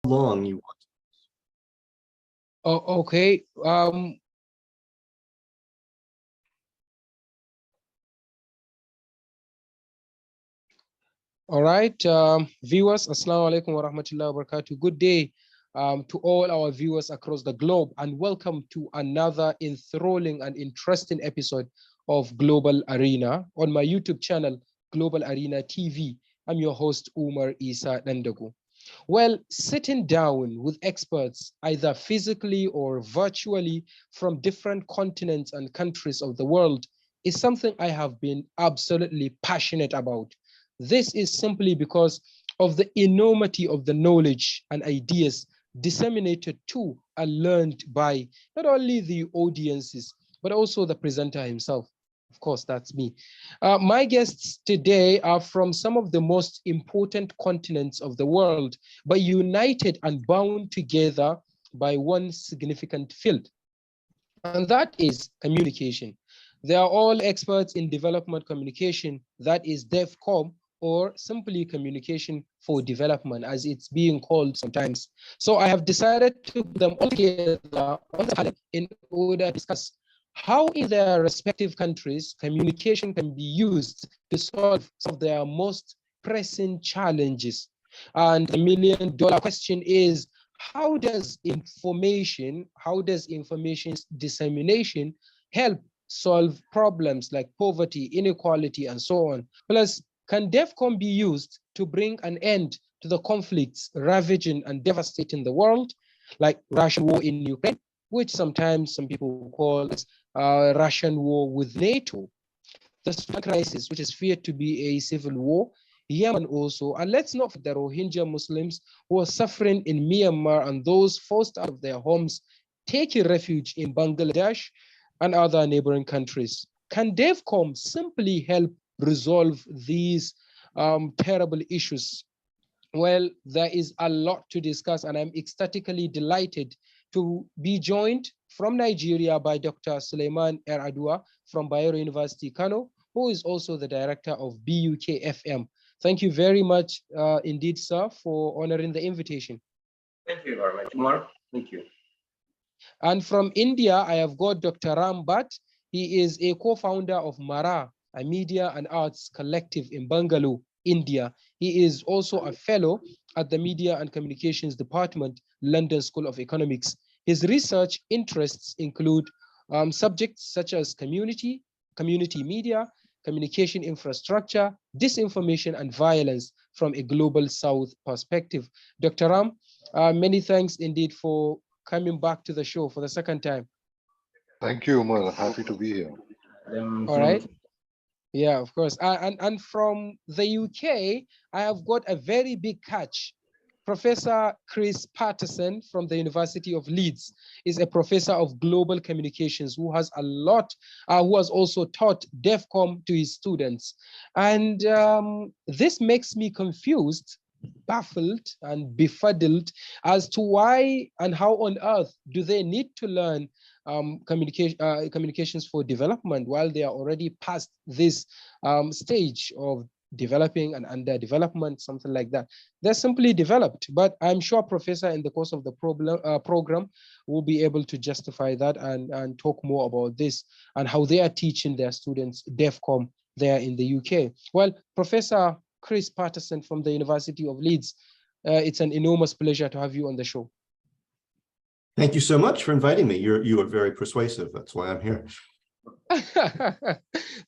long you want. Oh, okay. All right, viewers, assalamu alaikum wa rahmatullahi wa barakatuh. Good day to all our viewers across the globe, and welcome to another enthralling and interesting episode of Global Arena on my YouTube channel, Global Arena TV. I'm your host, Umar Isa Dandago. Well, sitting down with experts, either physically or virtually from different continents and countries of the world is something I have been absolutely passionate about. This is simply because of the enormity of the knowledge and ideas disseminated to and learned by not only the audiences, but also the presenter himself. Of course, that's me. My guests today are from some of the most important continents of the world, but united and bound together by one significant field, and that is communication. They are all experts in development communication, that is DevCom, or simply communication for development, as it's being called sometimes. So I have decided to put them all together on the panel in order to discuss how in their respective countries communication can be used to solve some of their most pressing challenges. And the million-dollar question is, how does information dissemination help solve problems like poverty, inequality, and so on? Plus, can DEFCON be used to bring an end to the conflicts ravaging and devastating the world, like Russian war in Ukraine, which sometimes some people call Russian war with NATO, the Sudan crisis, which is feared to be a civil war, Yemen also, and let's not forget the Rohingya Muslims who are suffering in Myanmar and those forced out of their homes, taking refuge in Bangladesh and other neighboring countries. Can DEVCOM simply help resolve these terrible issues? Well, there is a lot to discuss, and I'm ecstatically delighted to be joined from Nigeria by Dr. Suleiman Yar'dua from Bayero University, Kano, who is also the director of BUK FM. Thank you very much indeed, sir, for honoring the invitation. Thank you very much, Umar. Thank you. And from India, I have got Dr. Bhat. He is a co-founder of Mara, a media and arts collective in Bangalore, India. He is also a fellow at the Media and Communications Department, London School of Economics. His research interests include subjects such as community media, communication infrastructure, disinformation, and violence from a global South perspective. Dr. Ram, many thanks indeed for coming back to the show for the second time. Thank you, Umar. Happy to be here. All right. Yeah, of course. And from the UK, I have got a very big catch. Professor Chris Paterson from the University of Leeds is a professor of global communications who has who has also taught DEFCOM to his students. And this makes me confused, baffled, and befuddled as to why and how on earth do they need to learn communications for development while they are already past this stage of developing and under development, something like that. They're simply developed, but I'm sure Professor in the course of the program will be able to justify that and talk more about this and how they are teaching their students DEFCOM there in the UK. Well, Professor Chris Paterson from the University of Leeds, it's an enormous pleasure to have you on the show. Thank you so much for inviting me. You are very persuasive. That's why I'm here.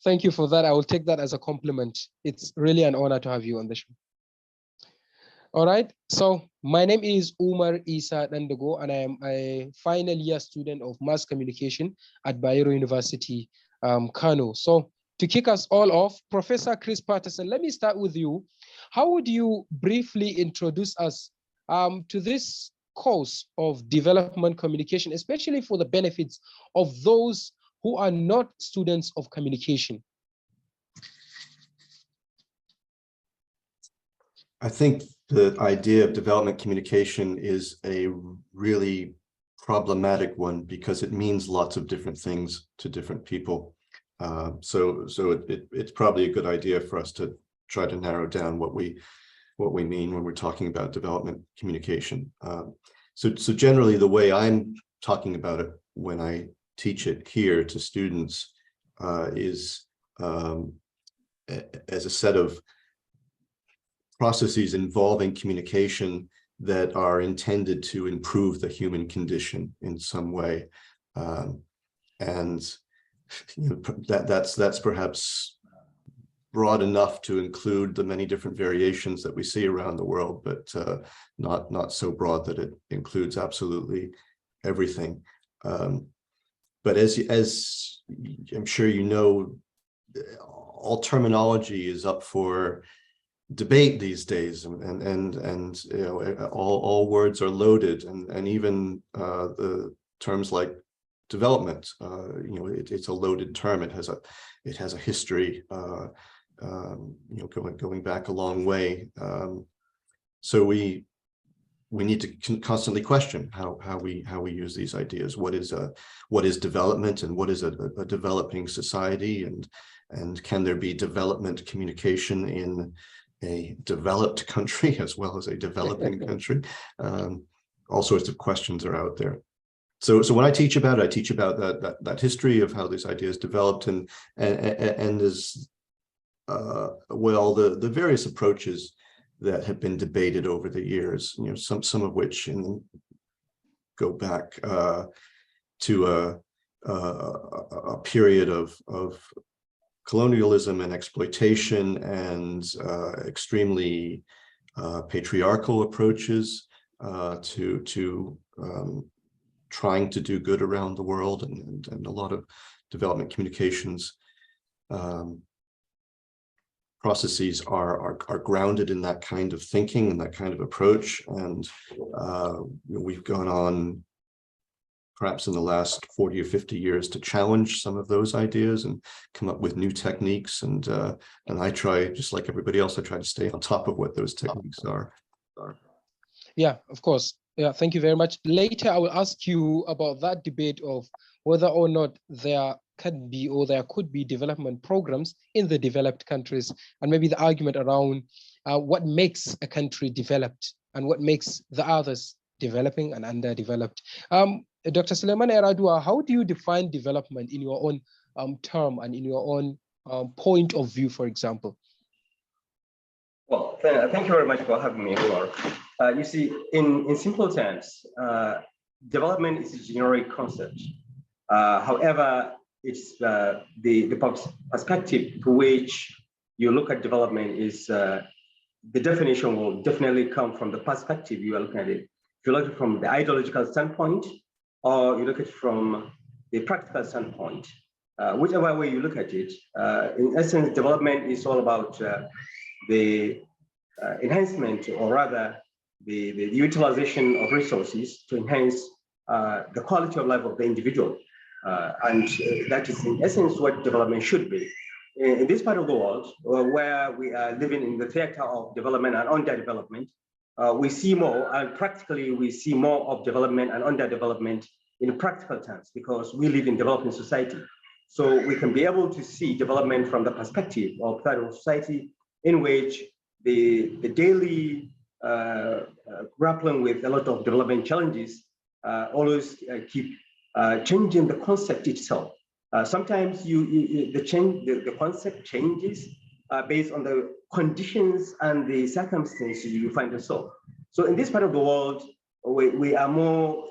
Thank you for that. I will take that as a compliment. It's really an honor to have you on the show. All right. So my name is Umar Isa Dandago, and I am a final year student of mass communication at Bayero University, Kano. So to kick us all off, Professor Chris Paterson, let me start with you. How would you briefly introduce us to this course of development communication, especially for the benefits of those who are not students of communication? I think the idea of development communication is a really problematic one because it means lots of different things to different people. So it's probably a good idea for us to try to narrow down what what we mean when we're talking about development communication. So generally, the way I'm talking about it when I teach it here to students is as a set of processes involving communication that are intended to improve the human condition in some way. And that's perhaps broad enough to include the many different variations that we see around the world, but not so broad that it includes absolutely everything. But as I'm sure you know, all terminology is up for debate these days, and you know, all words are loaded, and even the terms like development, you know, it's a loaded term. It has a history, you know, going back a long way. So we need to constantly question how we use these ideas. What is development, and what is a developing society, and can there be development communication in a developed country as well as a developing country? All sorts of questions are out there. So when I teach about it, I teach about that history of how these ideas developed, and as well, the various approaches that have been debated over the years, you know, some of which go back to a period of colonialism and exploitation, and extremely patriarchal approaches to trying to do good around the world, and a lot of development communications processes are grounded in that kind of thinking and that kind of approach. And we've gone on, perhaps in the last 40 or 50 years, to challenge some of those ideas and come up with new techniques. And I try, just like everybody else, I try to stay on top of what those techniques are. Yeah, of course. Yeah, thank you very much. Later, I will ask you about that debate of whether or not there can be or there could be development programs in the developed countries, and maybe the argument around what makes a country developed and what makes the others developing and underdeveloped. Dr. Suleiman Yar'dua, how do you define development in your own term and in your own point of view, for example? Well, thank you very much for having me, Umar. You see, in simple terms, development is a generic concept. However, it's the perspective to which you look at development is the definition will definitely come from the perspective you are looking at it. If you look at it from the ideological standpoint, or you look at it from the practical standpoint, whichever way you look at it, in essence, development is all about the enhancement, or rather the utilization of resources to enhance the quality of life of the individual. And that is in essence what development should be. In this part of the world, where we are living in the theater of development and underdevelopment, we see more, and practically we see more of development and underdevelopment in practical terms, because we live in developing society. So we can be able to see development from the perspective of third world society, in which the daily grappling with a lot of development challenges always keep changing the concept itself. Sometimes the concept changes based on the conditions and the circumstances you find yourself. So in this part of the world, we are more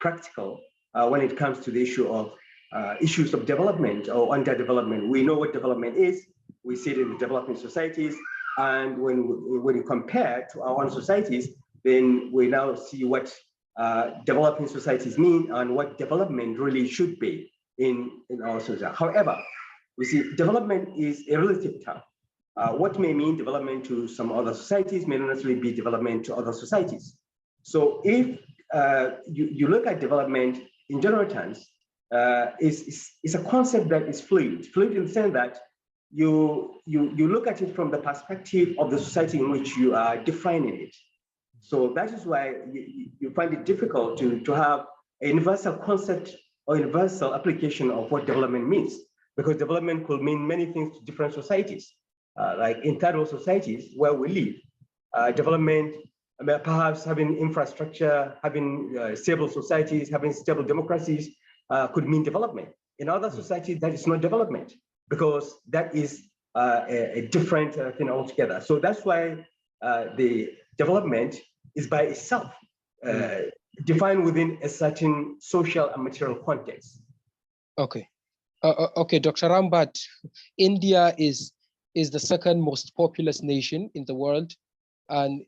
practical when it comes to the issue of issues of development or underdevelopment. We know what development is. We see it in the developing societies, and when you compare to our own societies, then we now see what developing societies mean and what development really should be in our society. However, we see development is a relative term. What may mean development to some other societies may not necessarily be development to other societies. So if you look at development in general terms, it's a concept that is fluid in the sense that you look at it from the perspective of the society in which you are defining it. So that is why you find it difficult to have a universal concept or universal application of what development means, because development could mean many things to different societies. like in third world societies where we live, development, perhaps having infrastructure, having stable societies, having stable democracies could mean development. In other societies, that is not development because that is a different thing altogether. So that's why the development is by itself defined within a certain social and material context. Okay. Okay, Dr. Rambat, India is the second most populous nation in the world, and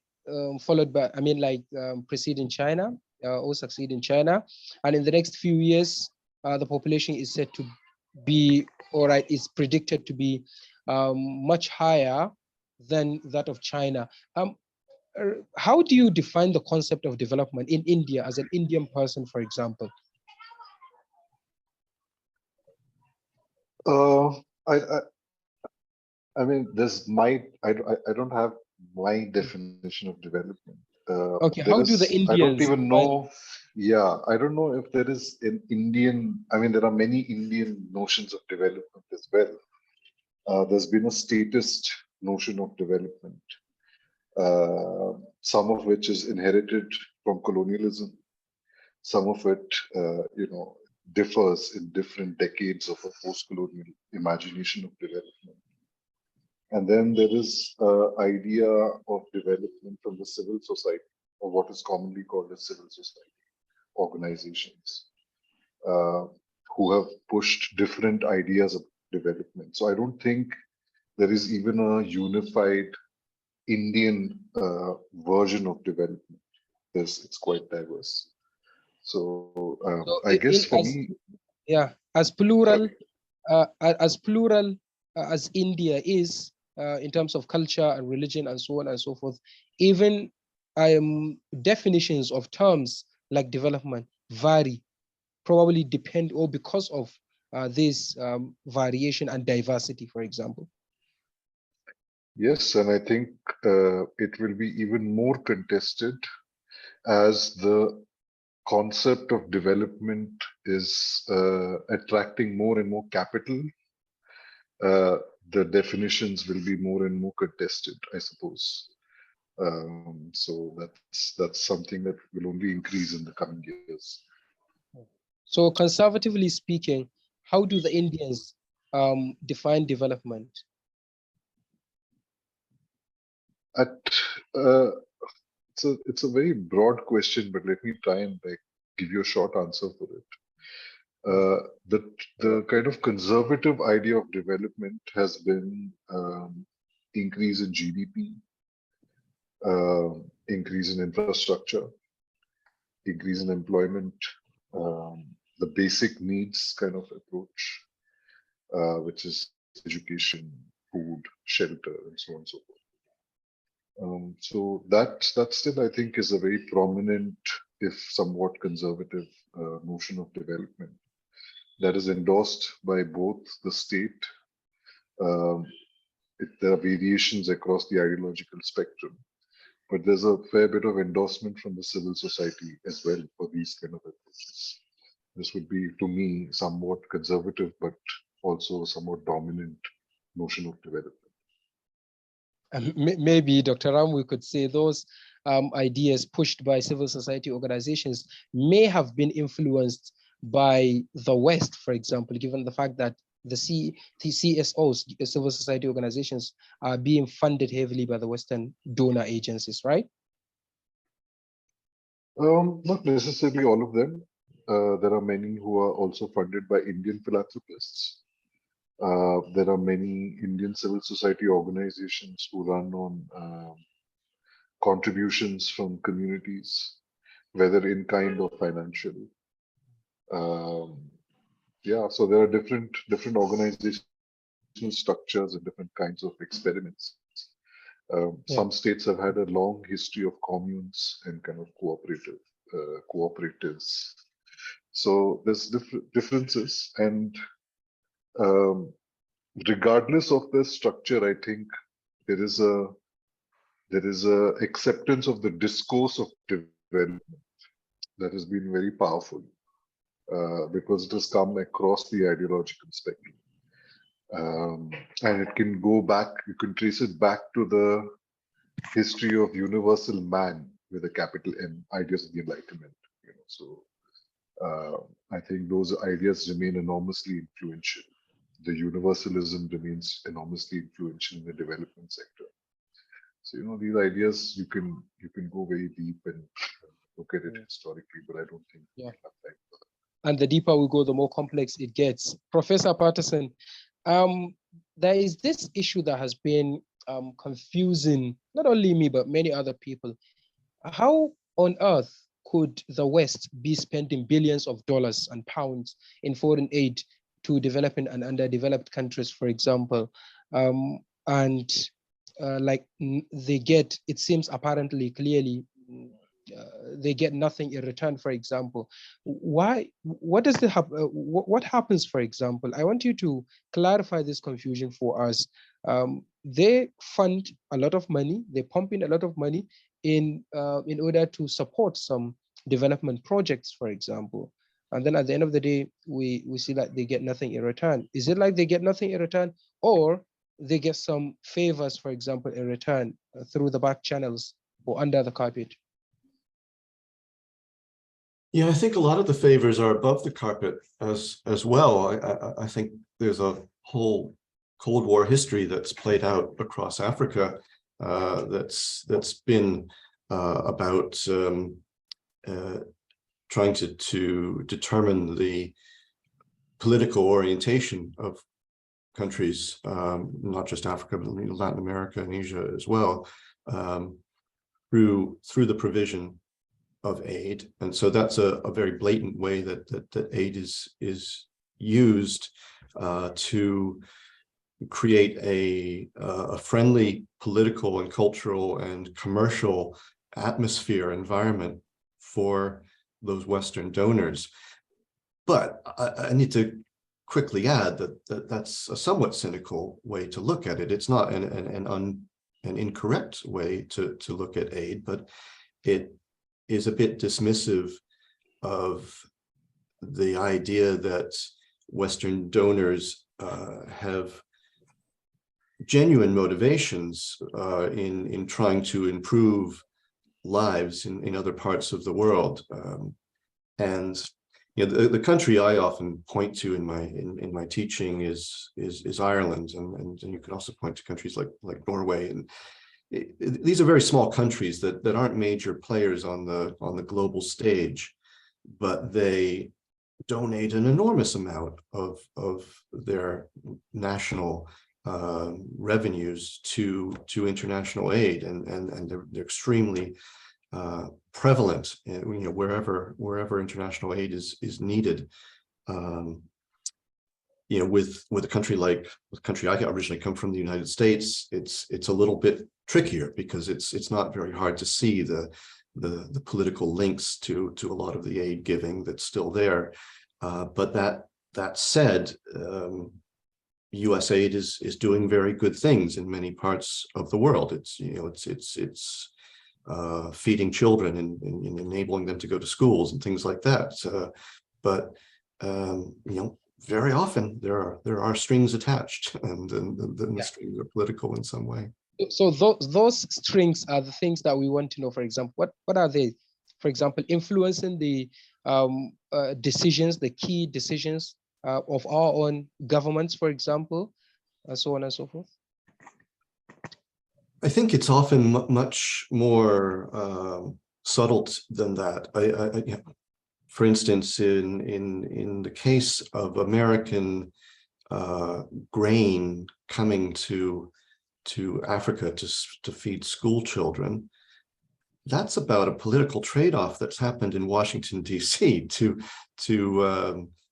followed by, preceding China, or succeeding China. And in the next few years, the population is said to be, is predicted to be much higher than that of China. How do you define the concept of development in India as an Indian person, for example? I mean, I don't have my definition of development. Okay, how do the Indians? I don't even know. Yeah, I don't know if there is an Indian. I mean, there are many Indian notions of development as well. There's been a statist notion of development, some of which is inherited from colonialism, some of it, differs in different decades of a post-colonial imagination of development. And then there is an idea of development from the civil society, or what is commonly called as civil society organizations, who have pushed different ideas of development. So I don't think there is even a unified Indian version of development. It's quite diverse. So I guess for me, yeah, as plural as India is in terms of culture and religion and so on and so forth, even definitions of terms like development vary, probably depend or because of this variation and diversity, for example. Yes, and I think it will be even more contested as the concept of development is attracting more and more capital. The definitions will be more and more contested, I suppose. So that's something that will only increase in the coming years. So conservatively speaking, how do the Indians define development? It's a very broad question, but let me try and give you a short answer for it. The kind of conservative idea of development has been increase in GDP, increase in infrastructure, increase in employment, the basic needs kind of approach, which is education, food, shelter, and so on and so forth. So that still, I think, is a very prominent, if somewhat conservative, notion of development that is endorsed by both the state. There are variations across the ideological spectrum, but there's a fair bit of endorsement from the civil society as well for these kind of approaches. This would be, to me, somewhat conservative, but also somewhat dominant notion of development. Maybe, Dr. Ram, we could say those ideas pushed by civil society organizations may have been influenced by the West, for example, given the fact that the CSOs, civil society organizations, are being funded heavily by the Western donor agencies, right? Not necessarily all of them. There are many who are also funded by Indian philanthropists. There are many Indian civil society organizations who run on contributions from communities, whether in kind or financial. Yeah, so there are different organizational structures and different kinds of experiments. Some states have had a long history of communes and kind of cooperatives. So there's differences, and regardless of the structure, I think there is a acceptance of the discourse of development that has been very powerful because it has come across the ideological spectrum. And it can go back, you can trace it back to the history of universal man with a capital M, ideas of the Enlightenment. So I think those ideas remain enormously influential. The universalism remains enormously influential in the development sector. So these ideas you can go very deep and look at it historically, but I don't think we have time for that. And the deeper we go, the more complex it gets. Professor Paterson, there is this issue that has been confusing not only me but many other people. How on earth could the West be spending billions of dollars and pounds in foreign aid to developing and underdeveloped countries, for example, they get, it seems apparently clearly, they get nothing in return, for example. Why? What does what happens, for example? I want you to clarify this confusion for us. They fund a lot of money, they pump in a lot of money in order to support some development projects, for example. And then at the end of the day, we see that they get nothing in return. Is it like they get nothing in return, or they get some favors, for example, in return through the back channels or under the carpet? Yeah, I think a lot of the favors are above the carpet as well. I think there's a whole Cold War history that's played out across Africa that's been about trying to determine the political orientation of countries, not just Africa, but Latin America and Asia as well, through the provision of aid. And so that's a very blatant way that aid is used to create a friendly political and cultural and commercial atmosphere environment for those Western donors. But I need to quickly add that that's a somewhat cynical way to look at it. It's not an incorrect way to look at aid, but it is a bit dismissive of the idea that Western donors have genuine motivations in trying to improve lives in other parts of the world. And the country I often point to in my teaching is Ireland, and you can also point to countries like Norway. And these are very small countries that aren't major players on the global stage, but they donate an enormous amount of their national revenues to international aid, and they're extremely prevalent, wherever international aid is needed. With a country like the country I originally come from, the United States, it's a little bit trickier because it's not very hard to see the political links to a lot of the aid giving that's still there. But that said, US aid is doing very good things in many parts of the world. It's feeding children and enabling them to go to schools and things like that. But very often there are strings attached, and the strings are political in some way. So those strings are the things that we want to know. For example, what are they? For example, influencing the decisions, the key decisions of our own governments, for example, and so on and so forth. I think it's often much more subtle than that. For instance, in the case of American grain coming to Africa to feed school children, that's about a political trade-off that's happened in Washington, D.C. to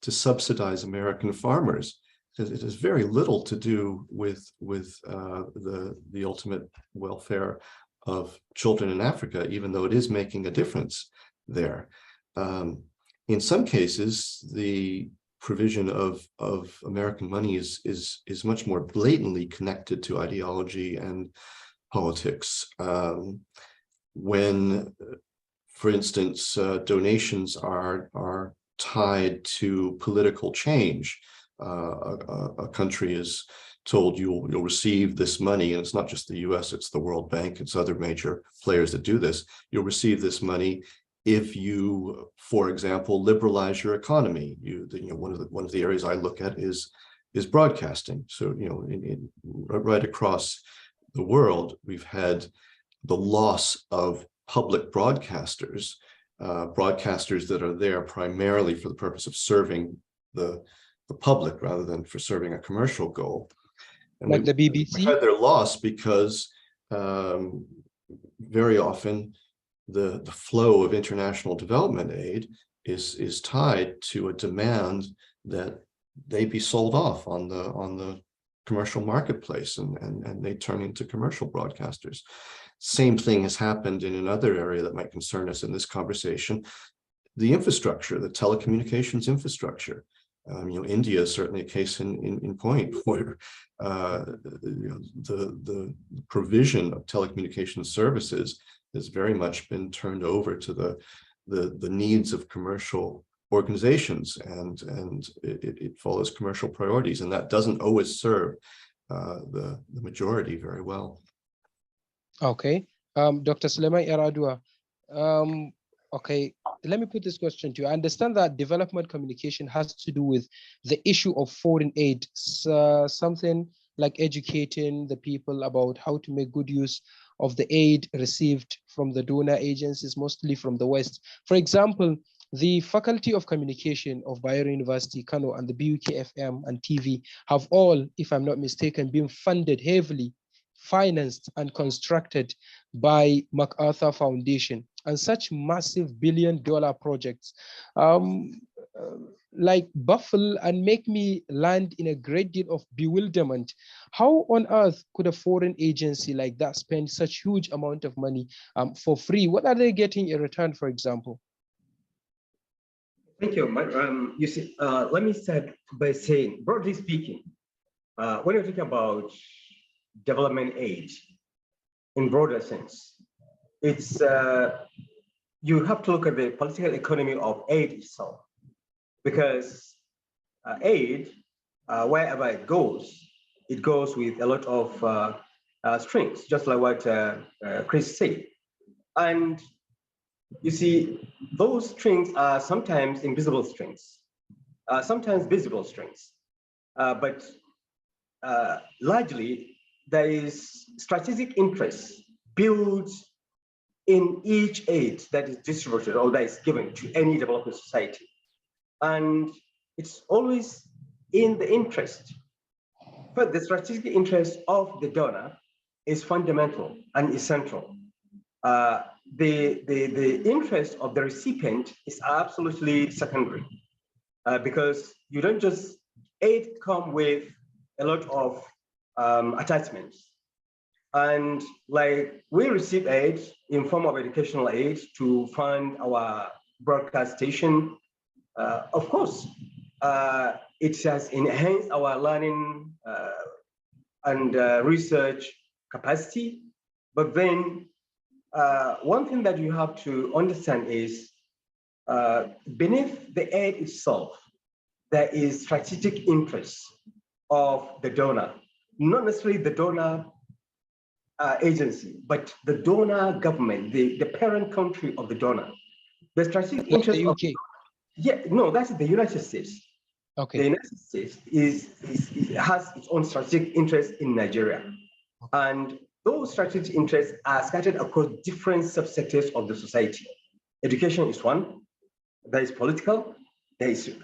subsidize American farmers. It has very little to do with the ultimate welfare of children in Africa, even though it is making a difference there. In some cases, the provision of American money is much more blatantly connected to ideology and politics. When, for instance, donations are tied to political change, a country is told you'll receive this money, and it's not just the US, it's the World Bank, it's other major players that do this. You'll receive this money if you, for example, liberalize your economy. One of the areas I look at is broadcasting. So right across the world, we've had the loss of public broadcasters, broadcasters that are there primarily for the purpose of serving the public rather than for serving a commercial goal. And like the BBC? We had their loss because very often the flow of international development aid is tied to a demand that they be sold off on the commercial marketplace, and they turn into commercial broadcasters. Same thing has happened in another area that might concern us in this conversation: the infrastructure, the telecommunications infrastructure. India is certainly a case in point where the provision of telecommunications services has very much been turned over to the needs of commercial organizations, and it follows commercial priorities, and that doesn't always serve the majority very well. Okay, Dr. Suleiman Yar'dua, okay, let me put this question to you. I understand that development communication has to do with the issue of foreign aid, something like educating the people about how to make good use of the aid received from the donor agencies, mostly from the West. For example, the Faculty of Communication of Bayero University, Kano, and the BUK-FM and TV have all, if I'm not mistaken, been funded heavily, financed and constructed by MacArthur Foundation, and such massive billion-dollar projects like baffle and make me land in a great deal of bewilderment. How on earth could a foreign agency like that spend such huge amount of money for free? What are they getting in return, for example? Thank you. You see, let me start by saying, broadly speaking, when you're talking about development aid in broader sense, it's you have to look at the political economy of aid itself, because aid, wherever it goes with a lot of strings, just like what Chris said. And you see, those strings are sometimes invisible strings, sometimes visible strings, but largely there is strategic interest built in each aid that is distributed or that is given to any developing society. And it's always in the interest, but the strategic interest of the donor is fundamental and essential. The interest of the recipient is absolutely secondary, because you don't just, aid come with a lot of attachments. And like we receive aid in form of educational aid to fund our broadcast station. Of course, it has enhanced our learning and research capacity. But then one thing that you have to understand is beneath the aid itself, there is strategic interest of the donor, not necessarily the donor agency, but the donor government, the parent country of the donor. The strategic interest the UK. That's the United States. Okay. The United States has its own strategic interest in Nigeria. And those strategic interests are scattered across different subsectors of the society. Education is one, there is political, there is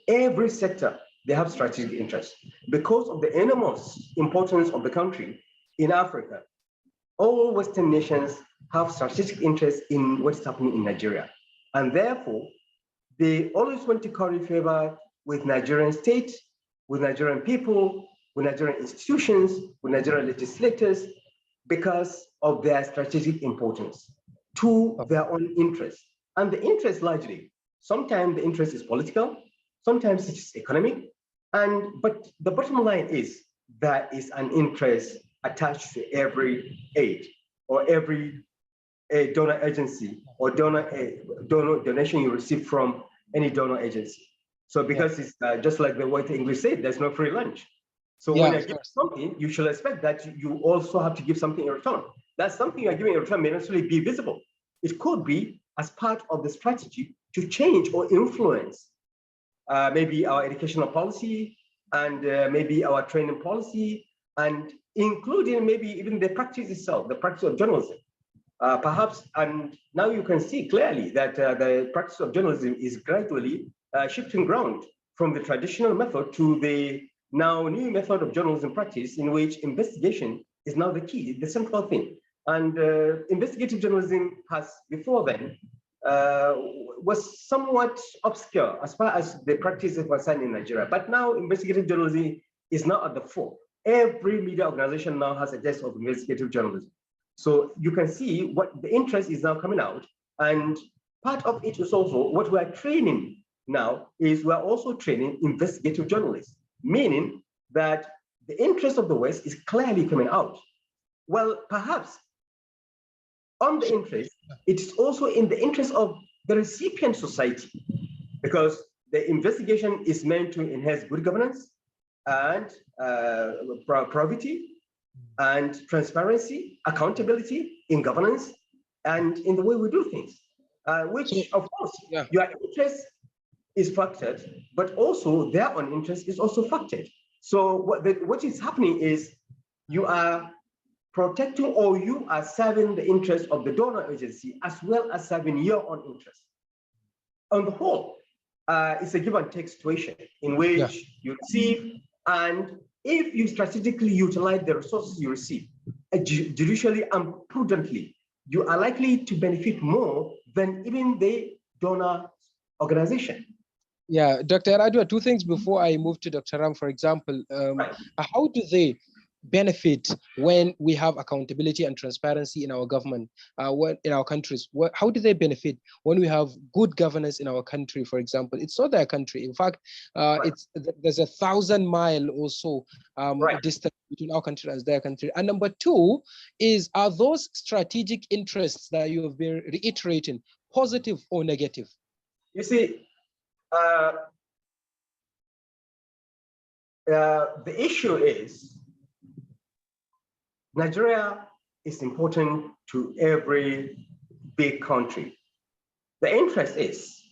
every sector, they have strategic interests. Because of the enormous importance of the country in Africa, all Western nations have strategic interests in what's happening in Nigeria. And therefore, they always want to curry favor with Nigerian state, with Nigerian people, with Nigerian institutions, with Nigerian legislators, because of their strategic importance to their own interests. And the interest largely, sometimes the interest is political, sometimes it's economic, but the bottom line is there is an interest attached to every aid or every donor agency or donation you receive from any donor agency. So because it's just like the white English said, there's no free lunch. So when you give something, you should expect that you also have to give something in return. That something you're giving in return may not necessarily be visible. It could be as part of the strategy to change or influence maybe our educational policy and maybe our training policy, and including maybe even the practice itself, the practice of journalism. Perhaps, and now you can see clearly that the practice of journalism is gradually shifting ground from the traditional method to the now new method of journalism practice, in which investigation is now the key, the central thing. And investigative journalism has before then was somewhat obscure as far as the practice is concerned in Nigeria. But now investigative journalism is now at the fore. Every media organization now has a desk of investigative journalism. So you can see what the interest is now coming out. And part of it is also what we're training now is we're also training investigative journalists, meaning that the interest of the West is clearly coming out. Well, perhaps on the interest, it's also in the interest of the recipient society, because the investigation is meant to enhance good governance and probity and transparency, accountability in governance and in the way we do things, which of course, your interest is factored, but also their own interest is also factored. So what is happening is you are protecting or you are serving the interest of the donor agency as well as serving your own interest. On the whole, it's a give and take situation in which you receive, and if you strategically utilize the resources you receive, judicially and prudently, you are likely to benefit more than even the donor organization. Yeah, Dr. Yar'dua, two things before I move to Dr. Ram, for example. How do they benefit when we have accountability and transparency in our government, in our countries? How do they benefit when we have good governance in our country, for example? It's not their country. In fact, there's 1,000-mile or so distance between our country and their country. And number two is, are those strategic interests that you have been reiterating positive or negative? You see, the issue is Nigeria is important to every big country. The interest is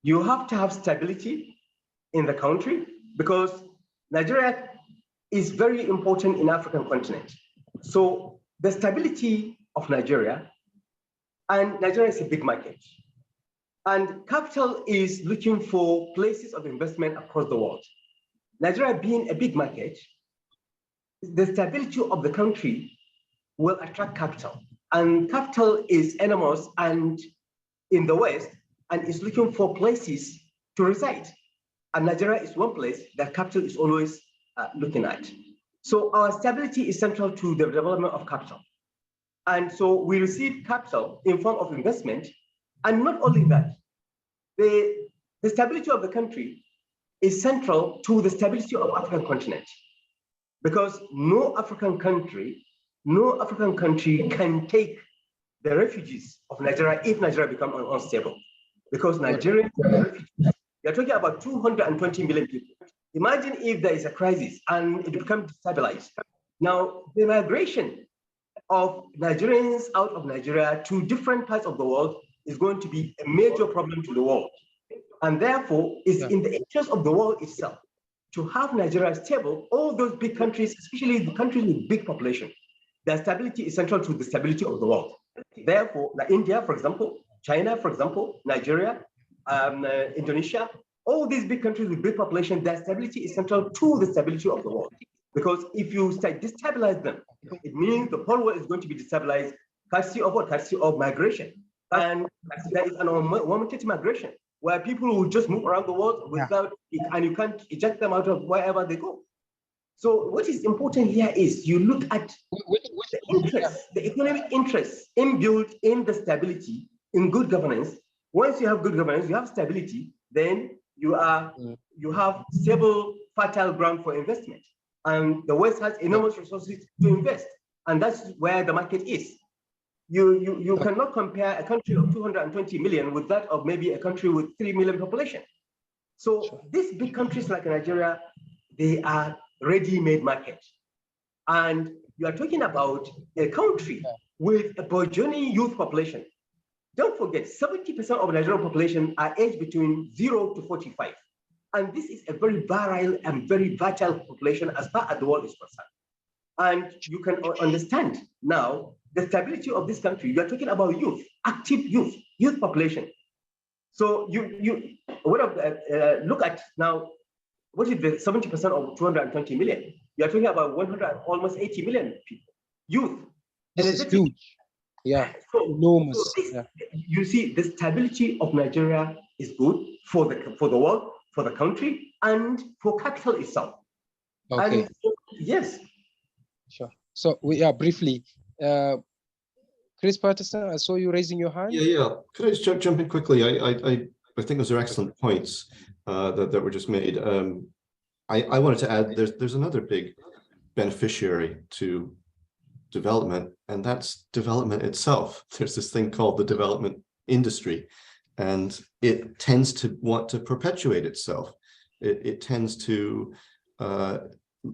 you have to have stability in the country, because Nigeria is very important in African continent. So the stability of Nigeria, and Nigeria is a big market, and capital is looking for places of investment across the world. Nigeria being a big market, the stability of the country will attract capital, and capital is enormous and in the West, and is looking for places to reside. And Nigeria is one place that capital is always looking at. So our stability is central to the development of capital. And so we receive capital in form of investment. And not only that, the stability of the country is central to the stability of the African continent. Because no African country can take the refugees of Nigeria if Nigeria becomes unstable. Because Nigerians are refugees. You're talking about 220 million people. Imagine if there is a crisis and it becomes destabilized. Now, the migration of Nigerians out of Nigeria to different parts of the world is going to be a major problem to the world. And therefore, it's in the interest of the world itself to have Nigeria stable. All those big countries, especially the countries with big population, their stability is central to the stability of the world. Therefore, like India, for example, China, for example, Nigeria, Indonesia, all these big countries with big population, their stability is central to the stability of the world. Because if you destabilize them, it means the whole world is going to be destabilized, courtesy of what? Courtesy of migration. And there is an unlimited migration where people will just move around the world without, and you can't eject them out of wherever they go. So what is important here is you look at the interest, the economic interest inbuilt in the stability, in good governance. Once you have good governance, you have stability, then you have stable, fertile ground for investment. And the West has enormous resources to invest. And that's where the market is. You cannot compare a country of 220 million with that of maybe a country with 3 million population. So these big countries like Nigeria, they are ready-made market. And you are talking about a country with a burgeoning youth population. Don't forget, 70% of the Nigerian population are aged between 0 to 45. And this is a very virile and very vital population as far as the world is concerned. And you can understand now the stability of this country. You're talking about youth, active youth population. So look at now, what is the 70% of 220 million? You're talking about 180 million people, youth. This is huge. Yeah, so, enormous. So this, you see, the stability of Nigeria is good for the world, for the country, and for capital itself. Okay. And so, yes. Sure. So we are briefly, Chris Paterson, I saw you raising your hand. Yeah. Could I just jump in quickly? I think those are excellent points that were just made. I wanted to add there's another big beneficiary to development, and that's development itself. There's this thing called the development industry, and it tends to want to perpetuate itself. It tends to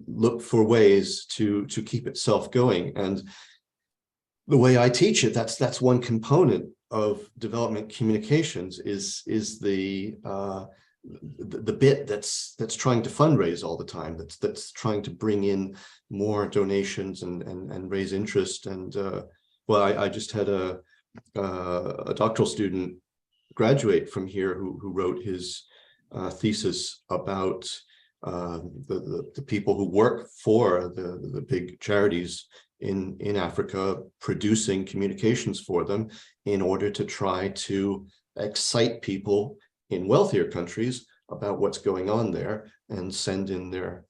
look for ways to keep itself going. And the way I teach it, that's one component of development communications is the bit that's trying to fundraise all the time, that's trying to bring in more donations and raise interest. And well, I just had a doctoral student graduate from here who wrote his thesis about the people who work for the big charities in Africa, producing communications for them in order to try to excite people in wealthier countries about what's going on there and send in their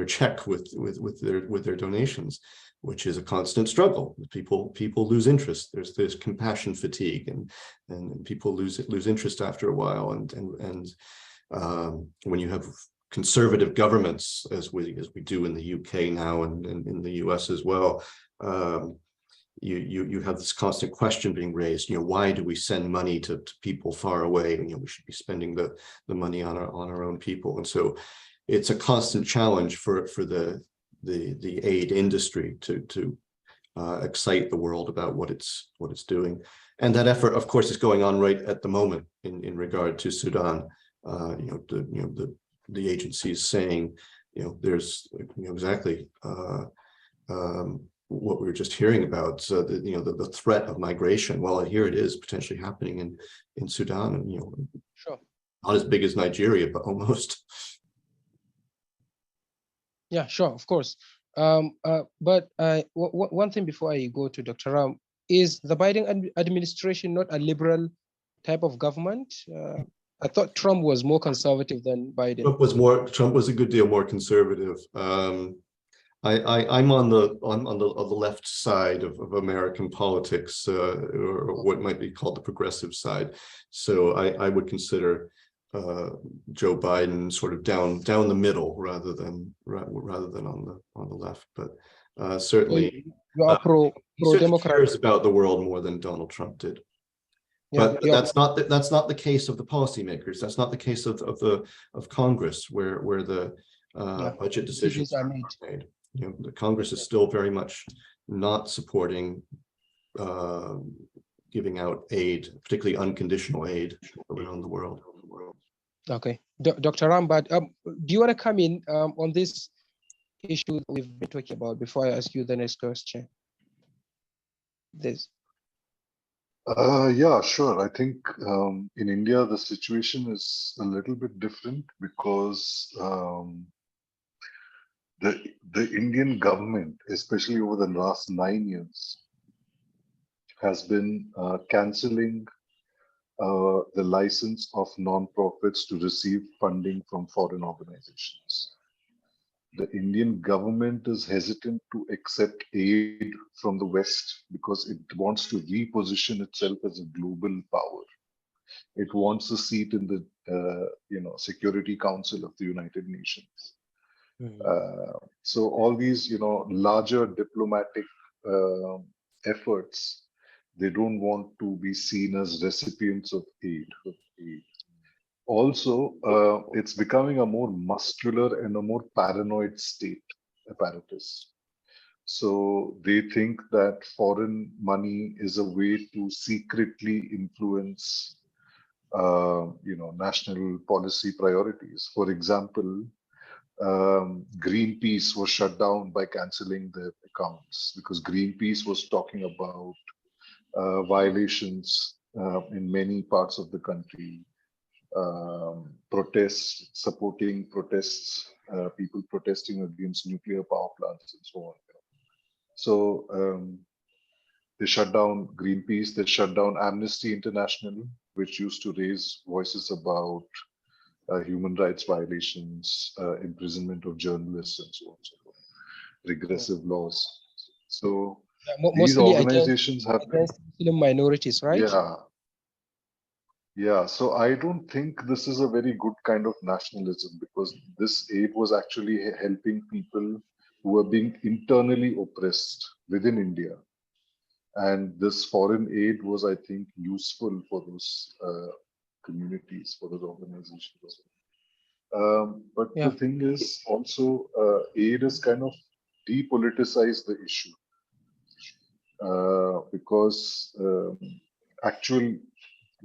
check with their donations, which is a constant struggle. People lose interest. There's compassion fatigue, and people lose interest after a while. And when you have conservative governments, as we do in the UK now and in the US as well, you have this constant question being raised. Why do we send money to people far away? We should be spending the money on our own people. And so it's a constant challenge for the aid industry to excite the world about what it's doing. And that effort, of course, is going on right at the moment in regard to Sudan. The agency is saying, there's exactly what we were just hearing about, the threat of migration. Well, here it is potentially happening in Sudan, and sure, not as big as Nigeria, but almost. Yeah, sure, of course. But one thing before I go to Dr. Ram, is the Biden administration not a liberal type of government? I thought Trump was more conservative than Biden. Trump was a good deal more conservative. I'm on the left side of American politics, or what might be called the progressive side. So I would consider Joe Biden sort of down the middle rather than on the left. But certainly, you are pro Democrat. Cares about the world more than Donald Trump did. But that's not the case of the policymakers. That's not the case of Congress, where the budget decisions are made. The Congress is still very much not supporting giving out aid, particularly unconditional aid, around the world. Okay, Dr. Rambat, do you want to come in on this issue that we've been talking about before I ask you the next question? Yeah, sure. I think in India, the situation is a little bit different because the Indian government, especially over the last 9 years, has been cancelling the license of non-profits to receive funding from foreign organizations. The Indian government is hesitant to accept aid from the West because it wants to reposition itself as a global power. It wants a seat in the Security Council of the United Nations. So all these larger diplomatic efforts, they don't want to be seen as recipients of aid. Also, it's becoming a more muscular and a more paranoid state apparatus. So they think that foreign money is a way to secretly influence, national policy priorities. For example, Greenpeace was shut down by canceling their accounts because Greenpeace was talking about violations in many parts of the country, protests, supporting protests, people protesting against nuclear power plants and so on. So they shut down Greenpeace, they shut down Amnesty International, which used to raise voices about human rights violations, imprisonment of journalists, and so on, so forth, regressive laws. So these Mostly organizations have been, against Muslim minorities, right? Yeah. So I don't think this is a very good kind of nationalism, because this aid was actually helping people who were being internally oppressed within India. And this foreign aid was, I think, useful for those communities, for those organizations. But the thing is also, aid has kind of depoliticized the issue, because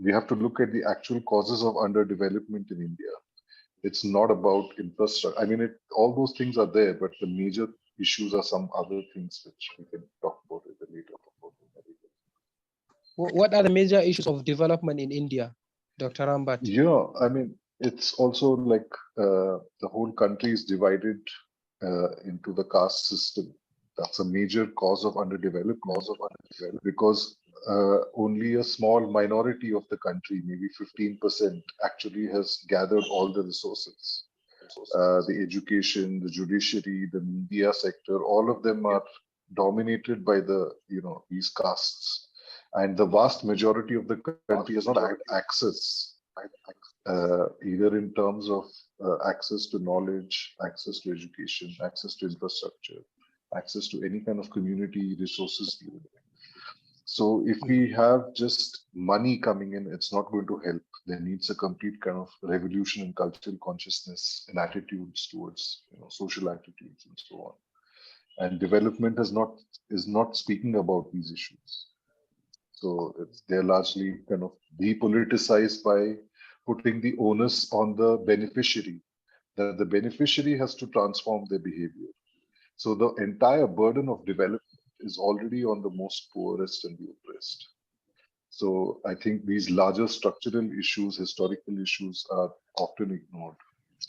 we have to look at the actual causes of underdevelopment in India. It's not about infrastructure. I mean, all those things are there, but the major issues are some other things which we can talk about at a later. What are the major issues of development in India, Dr. Bhat? Yeah, I mean, it's also like the whole country is divided into the caste system. That's a major cause of underdevelopment, because only a small minority of the country, maybe 15%, actually has gathered all the resources. The education, the judiciary, the media sector, all of them are dominated by these castes. And the vast majority of the country has not had access, either in terms of access to knowledge, access to education, access to infrastructure, access to any kind of community resources. So if we have just money coming in, it's not going to help. There needs a complete kind of revolution in cultural consciousness and attitudes towards social attitudes and so on. And development is not speaking about these issues. So they're largely kind of depoliticized by putting the onus on the beneficiary, that the beneficiary has to transform their behavior. So the entire burden of development is already on the most poorest and the oppressed. So I think these larger structural issues, historical issues, are often ignored,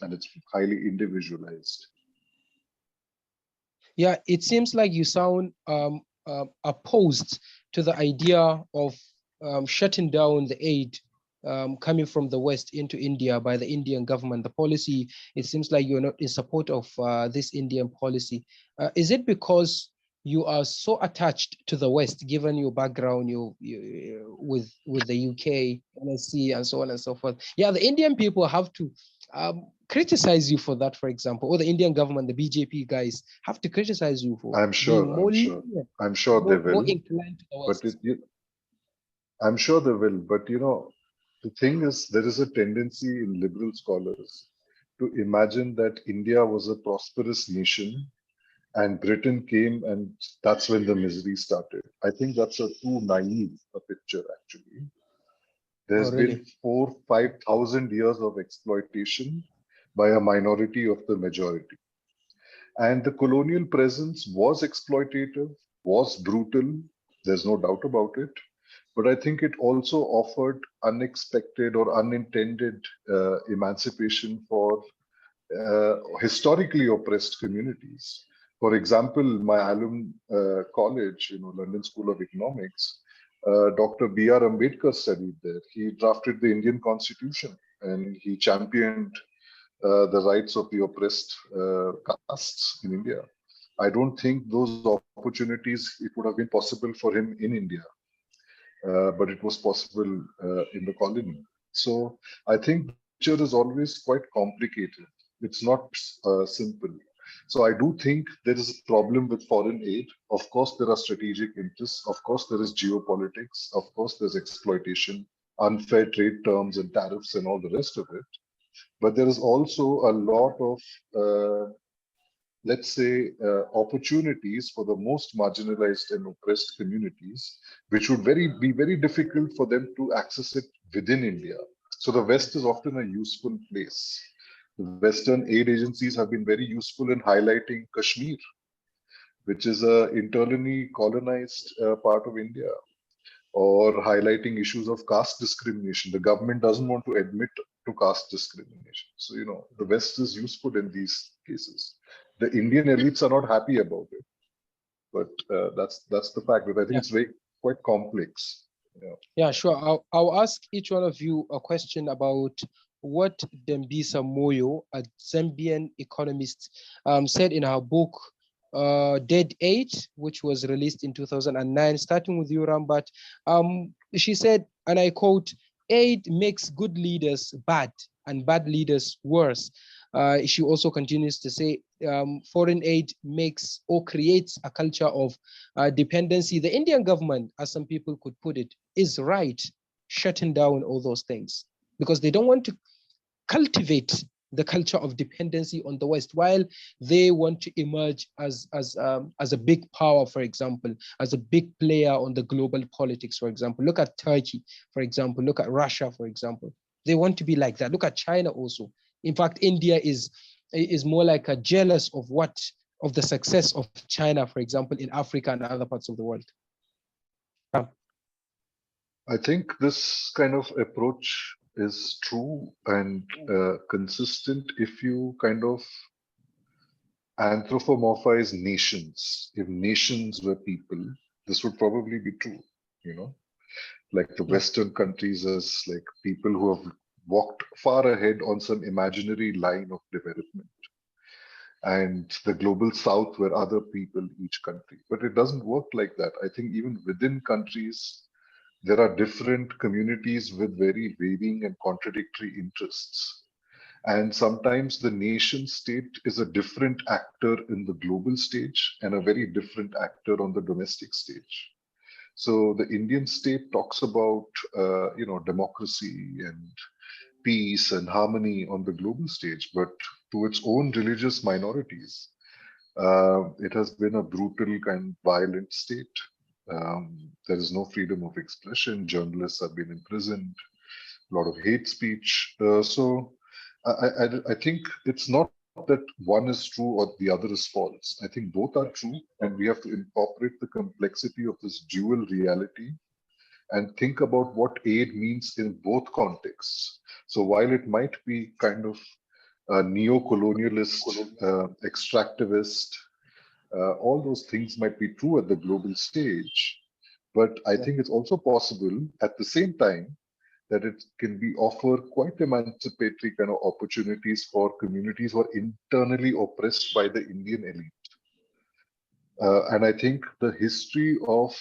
and it's highly individualized. Yeah, it seems like you sound opposed to the idea of shutting down the aid coming from the West into India by the Indian government. The policy, it seems like you're not in support of this Indian policy. Is it because you are so attached to the West, given your background with the UK, NSC, and so on and so forth? Yeah, the Indian people have to criticize you for that, for example, or the Indian government, the BJP guys have to criticize you for I'm sure they will. More inclined to the West. But I'm sure they will. But the thing is, there is a tendency in liberal scholars to imagine that India was a prosperous nation and Britain came, and that's when the misery started. I think that's too naive a picture, actually. There's been 4,000-5,000 years of exploitation by a minority of the majority. And the colonial presence was exploitative, was brutal. There's no doubt about it. But I think it also offered unexpected or unintended emancipation for historically oppressed communities. For example, my alum college, London School of Economics, Dr. B.R. Ambedkar studied there. He drafted the Indian Constitution and he championed the rights of the oppressed castes in India. I don't think those opportunities, it would have been possible for him in India, but it was possible in the colony. So I think picture is always quite complicated. It's not simple. So I do think there is a problem with foreign aid. Of course, there are strategic interests. Of course, there is geopolitics. Of course, there's exploitation unfair trade terms and tariffs and all the rest of it. But there is also a lot of, let's say, opportunities for the most marginalized and oppressed communities, which would be very difficult for them to access it within India. So the West is often a useful place. The Western aid agencies have been very useful in highlighting Kashmir, which is a internally colonized part of India, or highlighting issues of caste discrimination. The government doesn't want to admit to caste discrimination. So, the West is useful in these cases. The Indian elites are not happy about it, but that's the fact. But I think it's quite complex. Yeah, sure. I'll ask each one of you a question about what Dambisa Moyo, a Zambian economist, said in her book, Dead Age, which was released in 2009, starting with you, Rambat. She said, and I quote, "Aid makes good leaders bad and bad leaders worse." She also continues to say, foreign aid makes or creates a culture of dependency. The Indian government, as some people could put it, is right, shutting down all those things because they don't want to cultivate the culture of dependency on the West, while they want to emerge as a big power, for example, as a big player on the global politics, for example. Look at Turkey, for example. Look at Russia, for example. They want to be like that. Look at China also. In fact, India is more like a jealous of the success of China, for example, in Africa and other parts of the world. I think this kind of approach is true and consistent if you kind of anthropomorphize nations. If nations were people, this would probably be true, like the Western countries as like people who have walked far ahead on some imaginary line of development, and the global South were other people, each country. But it doesn't work like that. I think even within countries, there are different communities with very varying and contradictory interests. And sometimes the nation state is a different actor in the global stage and a very different actor on the domestic stage. So the Indian state talks about, democracy and peace and harmony on the global stage, but to its own religious minorities, it has been a brutal and violent state. There is no freedom of expression. Journalists have been imprisoned. A lot of hate speech. So I think it's not that one is true or the other is false. I think both are true, and we have to incorporate the complexity of this dual reality and think about what aid means in both contexts. So while it might be kind of a neo-colonialist, extractivist, all those things might be true at the global stage, but I think it's also possible at the same time that it can be offer quite emancipatory kind of opportunities for communities who are internally oppressed by the Indian elite. And I think the history of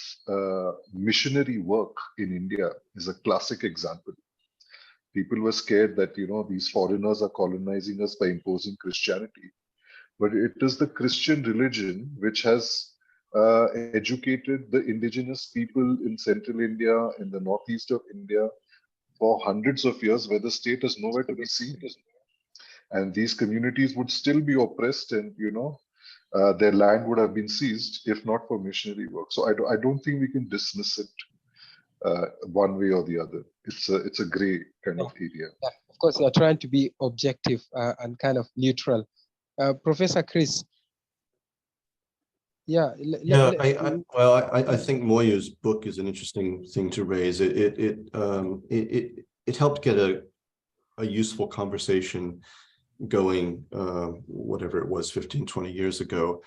missionary work in India is a classic example. People were scared that, these foreigners are colonizing us by imposing Christianity. But it is the Christian religion which has educated the indigenous people in central India, in the northeast of India, for hundreds of years, where the state is nowhere to be seen. And these communities would still be oppressed, and their land would have been seized if not for missionary work. So I don't think we can dismiss it one way or the other. It's a gray kind of area. Yeah, of course, you're trying to be objective and kind of neutral. Professor Chris. Yeah. I think Moyo's book is an interesting thing to raise. It helped get a useful conversation going, whatever it was, 15, 20 years ago.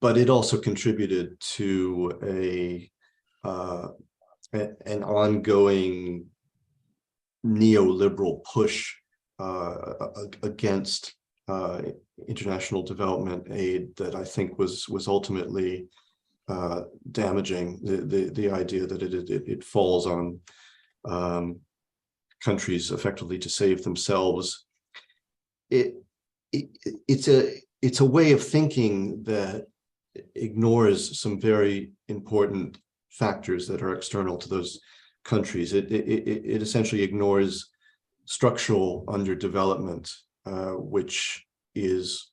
But it also contributed to an ongoing neoliberal push against international development aid that I think was ultimately damaging. The idea that it falls on countries effectively to save themselves. It's a way of thinking that ignores some very important factors that are external to those countries. It essentially ignores structural underdevelopment, which is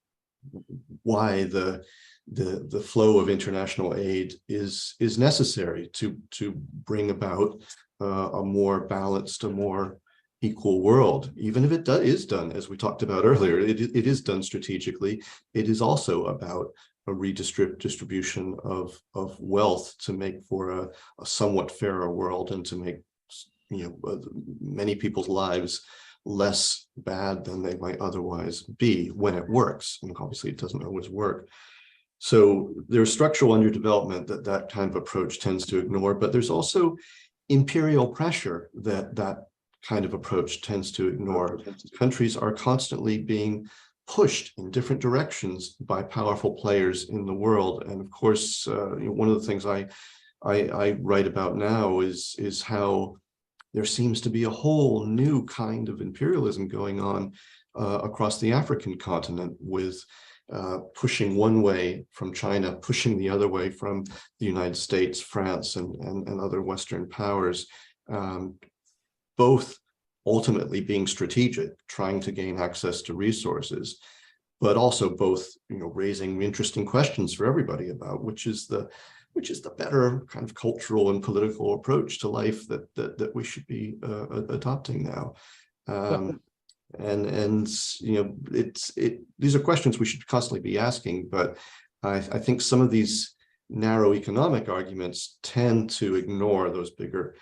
why the flow of international aid is necessary to bring about a more balanced, a more equal world. Even if it is done, as we talked about earlier, it is done strategically. It is also about a redistribution of wealth to make for a somewhat fairer world, and to make, you know, many people's lives less bad than they might otherwise be when it works. And obviously it doesn't always work. So there's structural underdevelopment that kind of approach tends to ignore, but there's also imperial pressure that kind of approach tends to ignore. Countries are constantly being pushed in different directions by powerful players in the world. And of course, one of the things I write about now is how there seems to be a whole new kind of imperialism going on across the African continent, with pushing one way from China, pushing the other way from the United States, France, and other Western powers, both ultimately being strategic, trying to gain access to resources, but also both, you know, raising interesting questions for everybody about which is the better kind of cultural and political approach to life that we should be adopting now. And you know, these are questions we should constantly be asking, but I think some of these narrow economic arguments tend to ignore those bigger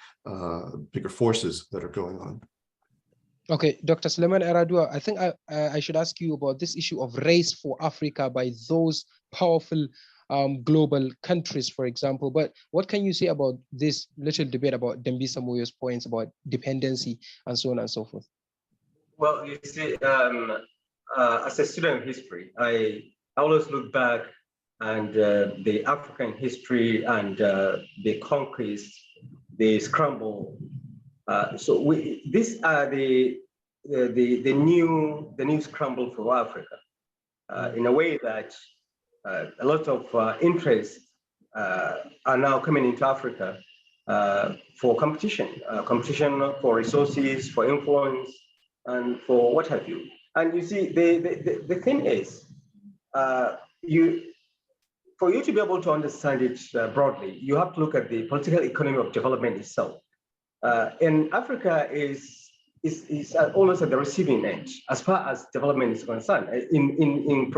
forces that are going on. Okay, Dr. Suleiman Yar'dua, I think I should ask you about this issue of race for Africa by those powerful global countries, for example. But what can you say about this little debate about Dambisa Moyo's points about dependency and so on and so forth? Well, you see, as a student of history, I always look back and the African history and the conquest, the scramble. So these are the new scramble for Africa, in a way that a lot of interests are now coming into Africa for competition for resources, for influence, and for what have you. And you see, the thing is, for you to be able to understand it broadly, you have to look at the political economy of development itself. And Africa is almost at the receiving end as far as development is concerned in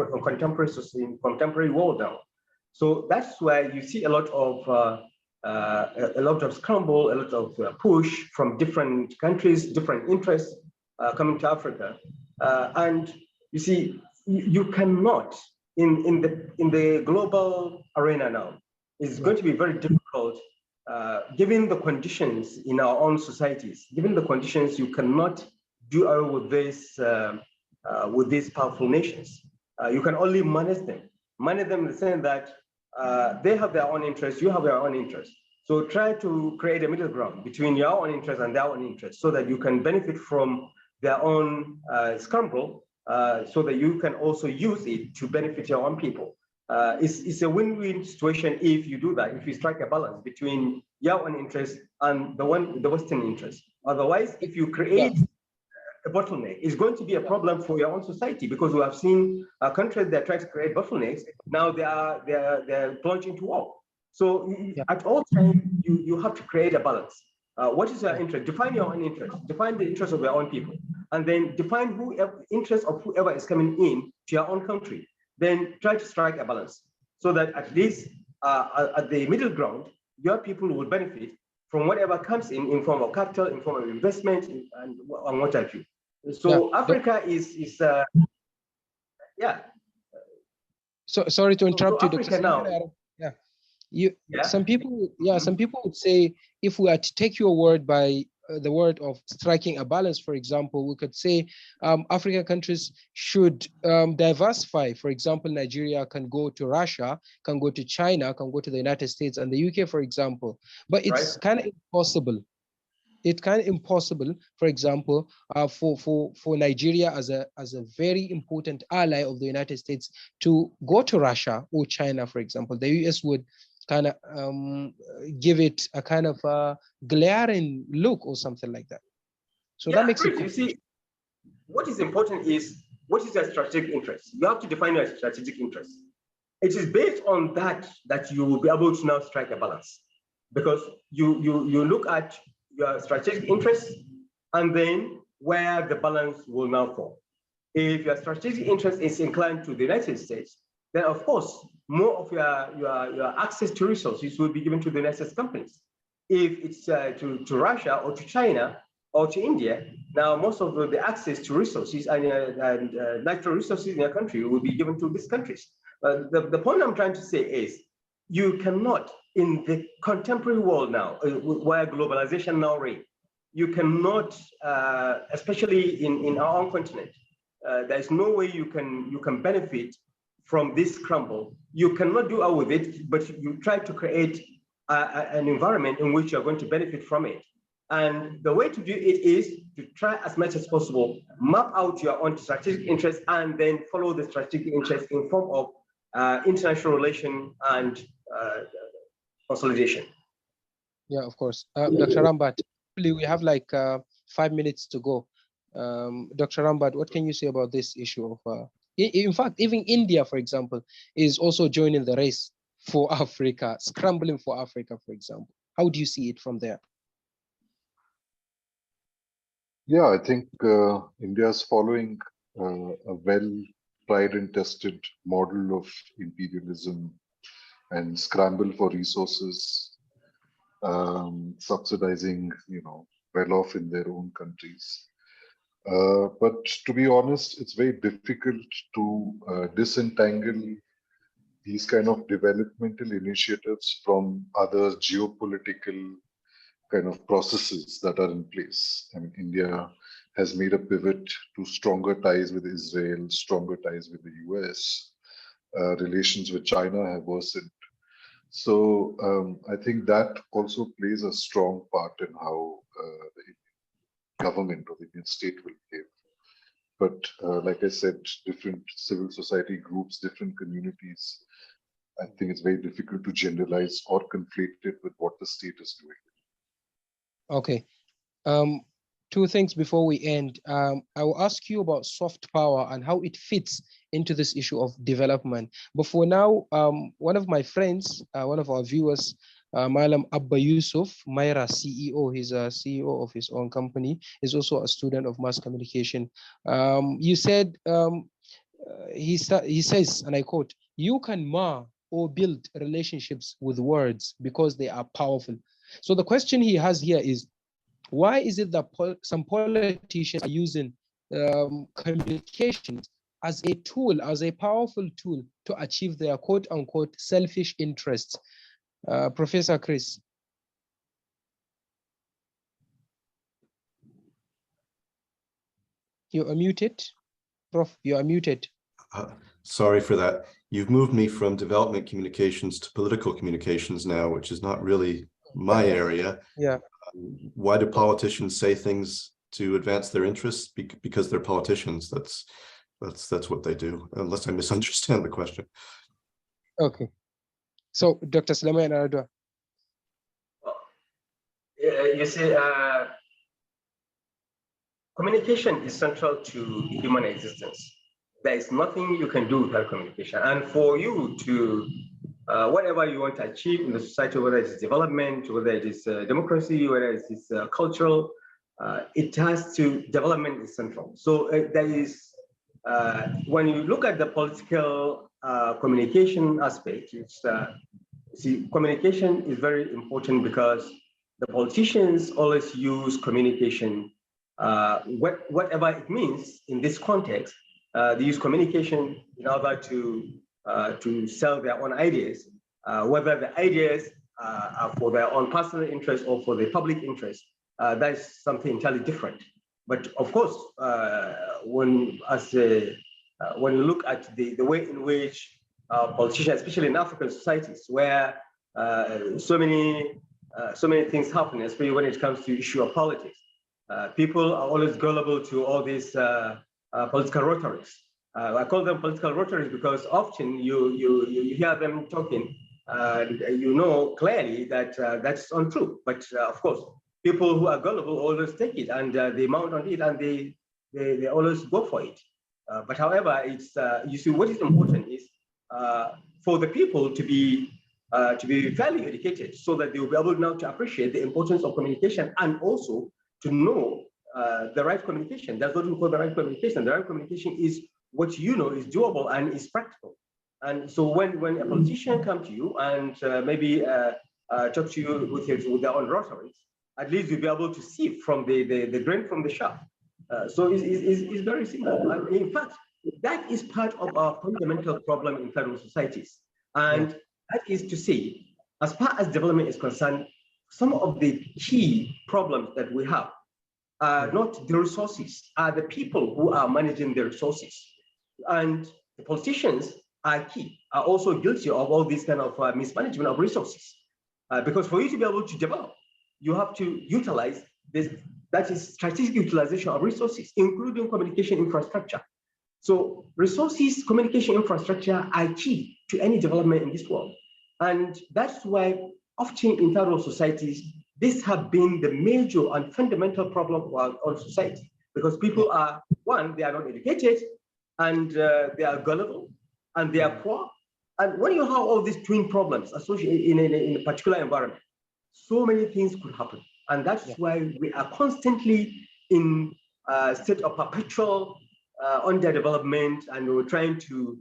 contemporary world now. So that's why you see a lot of scramble, a lot of push from different countries, different interests coming to Africa. And you see, you cannot in the global arena now. It's going to be very difficult. Given the conditions in our own societies, given the conditions, you cannot do away with these powerful nations. You can only manage them in the sense that they have their own interests, you have your own interests. So try to create a middle ground between your own interests and their own interests, so that you can benefit from their own scramble, so that you can also use it to benefit your own people. It's a win-win situation if you do that, if you strike a balance between your own interest and the Western interest. Otherwise, if you create a bottleneck, it's going to be a problem for your own society, because we have seen countries that try to create bottlenecks. Now they're plunging into war. So at all times, you have to create a balance. What is your interest? Define your own interest. Define the interest of your own people, and then define interest of whoever is coming in to your own country. Then try to strike a balance, so that at least at the middle ground, your people will benefit from whatever comes in form of capital, in form of investment, and what have you. So Africa is So sorry to interrupt you, Dr. Now. Some people would say, if we are to take your word by the word of striking a balance, for example, we could say African countries should diversify. For example, Nigeria can go to Russia, can go to China, can go to the United States and the UK, for example. But it's kind of impossible. It's kind of impossible, for example, for Nigeria as a very important ally of the United States to go to Russia or China, for example. The US would kind of give it a kind of a glaring look or something like that. So that makes it. You see, what is important is what is your strategic interest? You have to define your strategic interest. It is based on that you will be able to now strike a balance, because you look at your strategic interests and then where the balance will now fall. If your strategic interest is inclined to the United States, then of course more of your access to resources will be given to the United States companies. If it's to Russia or to China or to India, now most of the access to resources and natural resources in your country will be given to these countries. The point I'm trying to say is, you cannot, in the contemporary world now, where globalization now reigns, you cannot, especially in our own continent, there's no way you can benefit from this scramble. You cannot do away with it, but you try to create an environment in which you're going to benefit from it. And the way to do it is to try as much as possible, map out your own strategic interests, and then follow the strategic interests in form of international relation and consolidation. Yeah, of course. Dr. Rambat, we have like 5 minutes to go. Dr. Rambat, what can you say about this issue of, in fact, even India, for example, is also joining the race for Africa, scrambling for Africa, for example. How do you see it from there? Yeah, I think India is following a well tried and tested model of imperialism and scramble for resources, subsidizing, well off in their own countries. But to be honest, it's very difficult to disentangle these kind of developmental initiatives from other geopolitical kind of processes that are in place. I mean, India has made a pivot to stronger ties with Israel, stronger ties with the US, relations with China have worsened. So I think that also plays a strong part in how the Indian government or the Indian state will behave. But like I said, different civil society groups, different communities, I think it's very difficult to generalize or conflate it with what the state is doing. Okay. Two things before we end. I will ask you about soft power and how it fits into this issue of development. But for now, one of my friends, one of our viewers, Malam Abba Yusuf, Myra CEO, he's a CEO of his own company, is also a student of mass communication. You said, he says, and I quote, "You can mar or build relationships with words because they are powerful." So the question he has here is, why is it that some politicians are using communications as a tool, as a powerful tool to achieve their quote unquote selfish interests? Professor Chris. You are muted. Prof, you are muted. Sorry for that. You've moved me from development communications to political communications now, which is not really my area. Yeah. Why do politicians say things to advance their interests? Because they're politicians. That's what they do, unless I misunderstand the question. Okay. So, Dr. Suleiman Yar'dua. You see, communication is central to human existence. There is nothing you can do without communication. And for you to, whatever you want to achieve in the society, whether it is development, whether it is democracy, whether it is cultural, it has to, development is central. So there is, when you look at the political communication aspect, it's, see, communication is very important because the politicians always use communication, whatever it means in this context. They use communication in order to sell their own ideas, whether the ideas are for their own personal interest or for the public interest. That is something entirely different. But of course, when you look at the way in which politicians, especially in African societies, where so many things happen, especially when it comes to issue of politics, people are always gullible to all these political rhetorics. I call them political rhetorics because often you hear them talking you know clearly that that's untrue. But of course, people who are gullible always take it, and they mount on it, and they always go for it. But however, it's you see, what is important is for the people to be fairly educated, so that they will be able now to appreciate the importance of communication, and also to know the right communication. That's what we call the right communication. The right communication is what you know is doable and is practical. And so when a politician comes to you and maybe talk to you with their own rhetoric, at least you'll be able to see from the grain from the shaft. So it's very simple. And in fact, that is part of our fundamental problem in federal societies. And that is to say, as far as development is concerned, some of the key problems that we have are not the resources, are the people who are managing the resources. And the politicians are also guilty of all this kind of mismanagement of resources. Because for you to be able to develop, you have to utilize this, that is strategic utilization of resources, including communication infrastructure. So resources, communication infrastructure are key to any development in this world. And that's why often in third world societies, this have been the major and fundamental problem of our society, because people are, one, they are not educated, and they are gullible, and they are poor. And when you have all these twin problems associated in a particular environment, so many things could happen. And that's why we are constantly in a state of perpetual underdevelopment, and we're trying to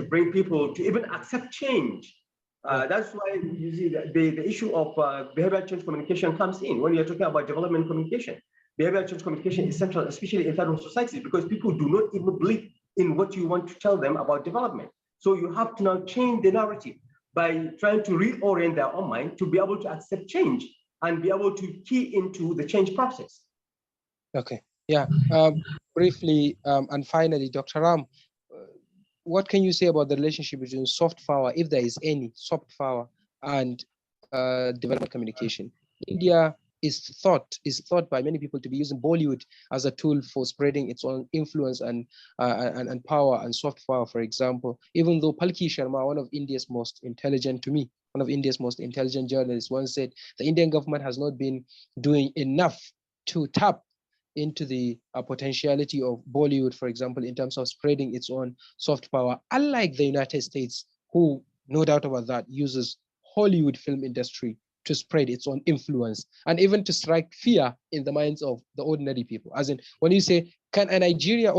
bring people to even accept change. That's why you see the issue of behavioral change communication comes in when you're talking about development communication. Behavioral change communication is central, especially in third world societies, because people do not even believe in what you want to tell them about development. So you have to now change the narrative by trying to reorient their own mind to be able to accept change and be able to key into the change process. Okay, yeah. Briefly, and finally, Dr. Ram, what can you say about the relationship between soft power, if there is any soft power, and development communication? India is thought by many people to be using Bollywood as a tool for spreading its own influence and power and soft power, for example. Even though Palki Sharma, one of India's most intelligent journalists, once said the Indian government has not been doing enough to tap into the potentiality of Bollywood, for example, in terms of spreading its own soft power, unlike the United States, who, no doubt about that, uses Hollywood film industry to spread its own influence and even to strike fear in the minds of the ordinary people. As in, when you say, can Nigeria,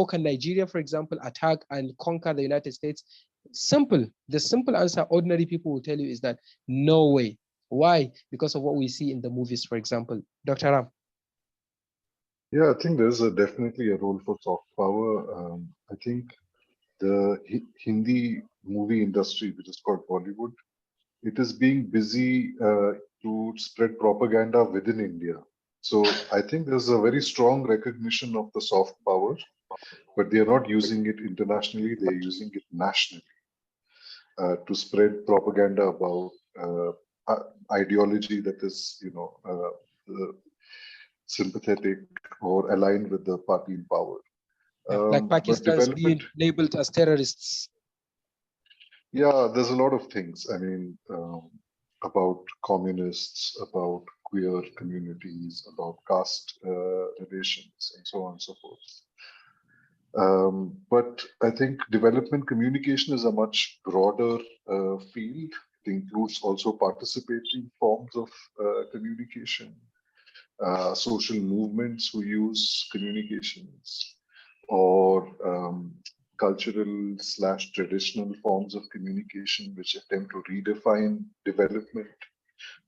for example, attack and conquer the United States? The simple answer ordinary people will tell you is that no way. Why? Because of what we see in the movies, for example. Dr. Ram. Yeah, I think there's definitely a role for soft power. I think the Hindi movie industry, which is called Bollywood, it is being busy to spread propaganda within India. So I think there's a very strong recognition of the soft power, but they are not using it internationally, they're using it nationally to spread propaganda about ideology that is, sympathetic or aligned with the party in power. Like Pakistan's being labeled as terrorists. Yeah, there's a lot of things. I mean, about communists, about queer communities, about caste relations, and so on and so forth. But I think development communication is a much broader field. It includes also participatory forms of communication, social movements who use communications, or cultural/traditional forms of communication which attempt to redefine development,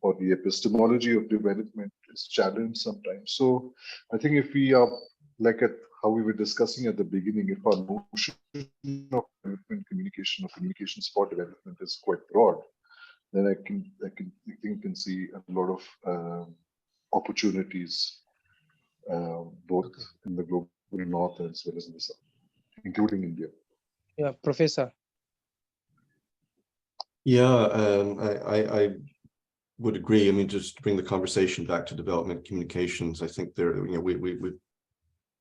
or the epistemology of development is challenged sometimes. So I think if we are like at how we were discussing at the beginning, if our notion of development communication or communications for development is quite broad, then I think you can see a lot of opportunities both in the global north as well as in the south, including India. Yeah, Professor. Yeah, I would agree. I mean, just to bring the conversation back to development communications, I think there, we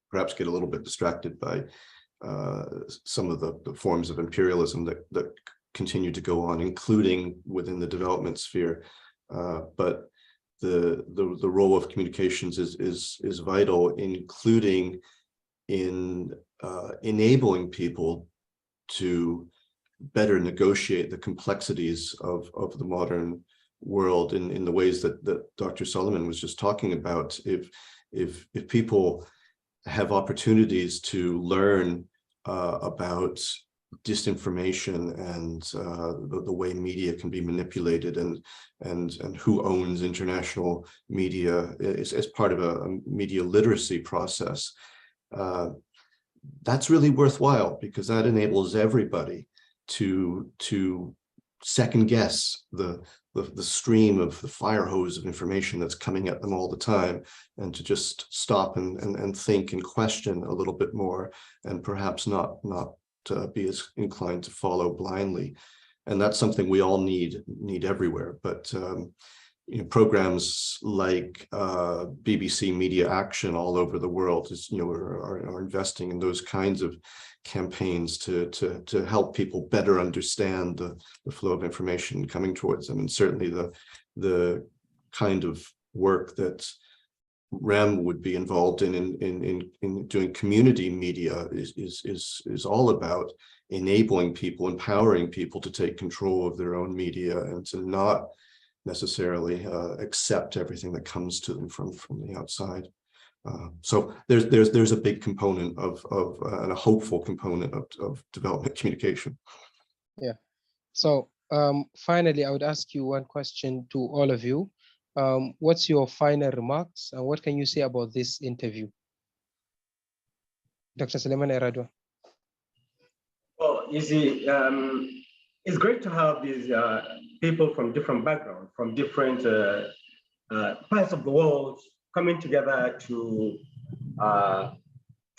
perhaps get a little bit distracted by some of the forms of imperialism that continue to go on, including within the development sphere. But the role of communications is vital, including in enabling people to better negotiate the complexities of the modern world in the ways that Dr. Suleiman was just talking about. If people have opportunities to learn about disinformation and the way media can be manipulated and who owns international media as part of a media literacy process, that's really worthwhile, because that enables everybody to second guess the stream of the fire hose of information that's coming at them all the time, and to just stop and think and question a little bit more, and perhaps not be as inclined to follow blindly. And that's something we all need everywhere. But programs like BBC Media Action all over the world are investing in those kinds of campaigns to help people better understand the flow of information coming towards them. And certainly the kind of work that REM would be involved in doing community media is all about enabling people, empowering people to take control of their own media and to not necessarily accept everything that comes to them from the outside. So there's a big component of and a hopeful component of development communication. Yeah. So finally, I would ask you one question to all of you. What's your final remarks, and what can you say about this interview? Dr. Suleiman Yar'dua. Well, you see, it's great to have these people from different backgrounds, from different parts of the world coming together to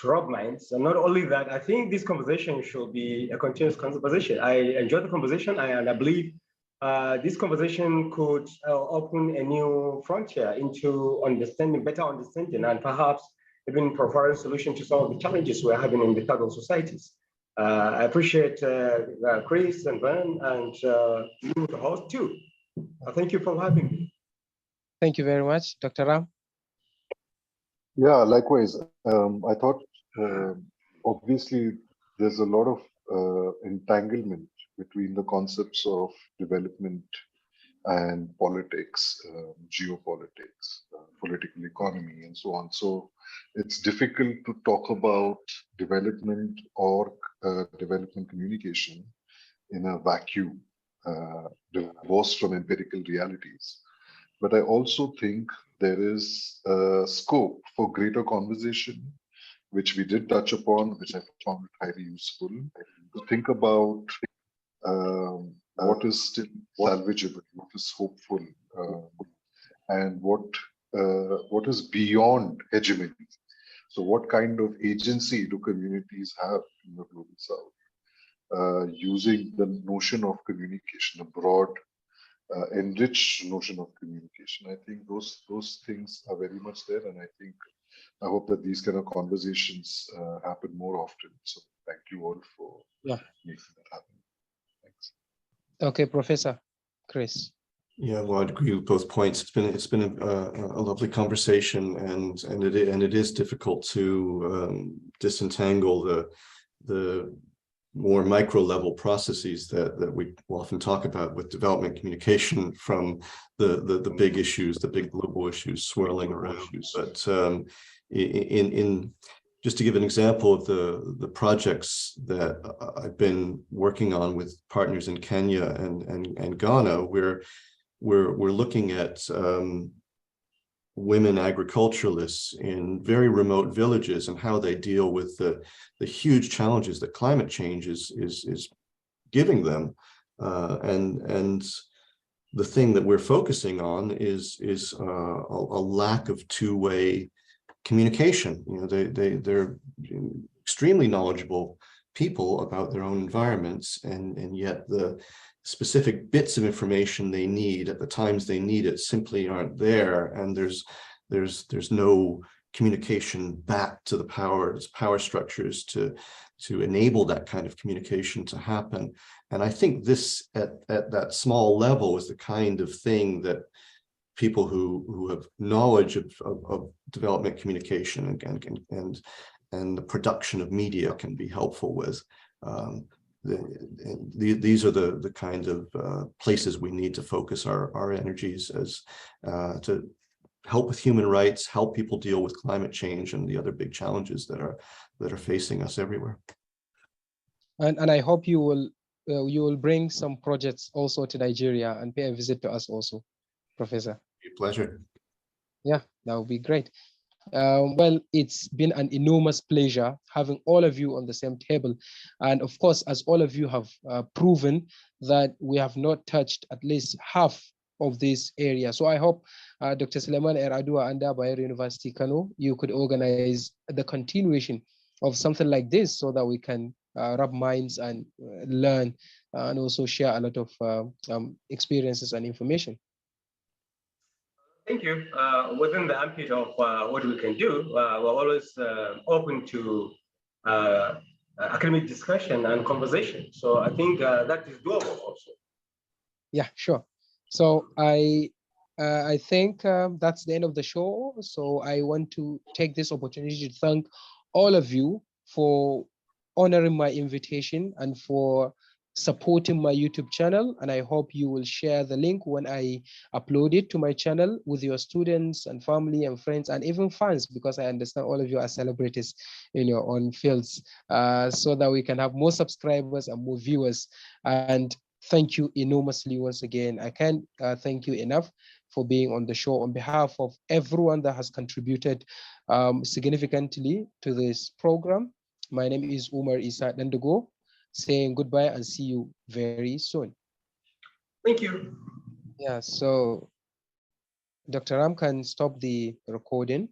rub minds. And not only that, I think this conversation should be a continuous conversation. I enjoyed the conversation, and I believe this conversation could open a new frontier into better understanding, and perhaps even provide a solution to some of the challenges we're having in the third world societies. I appreciate Chris and Ben and you, the host, too. Thank you for having me. Thank you very much, Dr. Ram. Yeah, likewise. I thought obviously there's a lot of entanglement between the concepts of development and politics, geopolitics, political economy, and so on. So it's difficult to talk about development or development communication in a vacuum, divorced from empirical realities. But I also think there is scope for greater conversation, which we did touch upon, which I found highly useful, to think about what is still salvageable, what is hopeful, and what is beyond hegemony. So what kind of agency do communities have in the Global South? Using the notion of communication, a broad, enriched notion of communication. I think those things are very much there, and I hope that these kind of conversations happen more often. So thank you all for making that happen. Thanks. Okay, Professor Chris. Yeah, well, I'd agree with both points. It's been a lovely conversation, and it is difficult to disentangle the more micro level processes that we often talk about with development communication from the big issues, the big global issues swirling around. But just to give an example of the projects that I've been working on with partners in Kenya and Ghana, we're looking at women agriculturalists in very remote villages and how they deal with the huge challenges that climate change is giving them. And the thing that we're focusing on is a lack of two-way communication. They're extremely knowledgeable people about their own environments, and yet the specific bits of information they need at the times they need it simply aren't there, and there's no communication back to the power structures to enable that kind of communication to happen. And I think this at that small level is the kind of thing that people who have knowledge of development communication and the production of media can be helpful with. These are the kind of places we need to focus our energies as to help with human rights, help people deal with climate change and the other big challenges that are facing us everywhere. And I hope you will bring some projects also to Nigeria and pay a visit to us also, Professor. Pleasure. Yeah, that would be great. Well, it's been an enormous pleasure having all of you on the same table. And of course, as all of you have proven that we have not touched at least half of this area. So I hope Dr. Suleiman Yar'dua and Bayero University Kano, you could organize the continuation of something like this so that we can rub minds and learn and also share a lot of experiences and information. Thank you. Within the ambit of what we can do, we're always open to academic discussion and conversation. So I think that is doable also. Yeah, sure. So I think that's the end of the show. So I want to take this opportunity to thank all of you for honoring my invitation and for supporting my YouTube channel. And I hope you will share the link when I upload it to my channel with your students and family and friends and even fans, because I understand all of you are celebrities in your own fields, so that we can have more subscribers and more viewers. And thank you enormously once again. I can't thank you enough for being on the show on behalf of everyone that has contributed significantly to this program. My name is Umar Isa Dandago, saying goodbye and see you very soon. Thank you. Yeah, so Dr. Ram can stop the recording.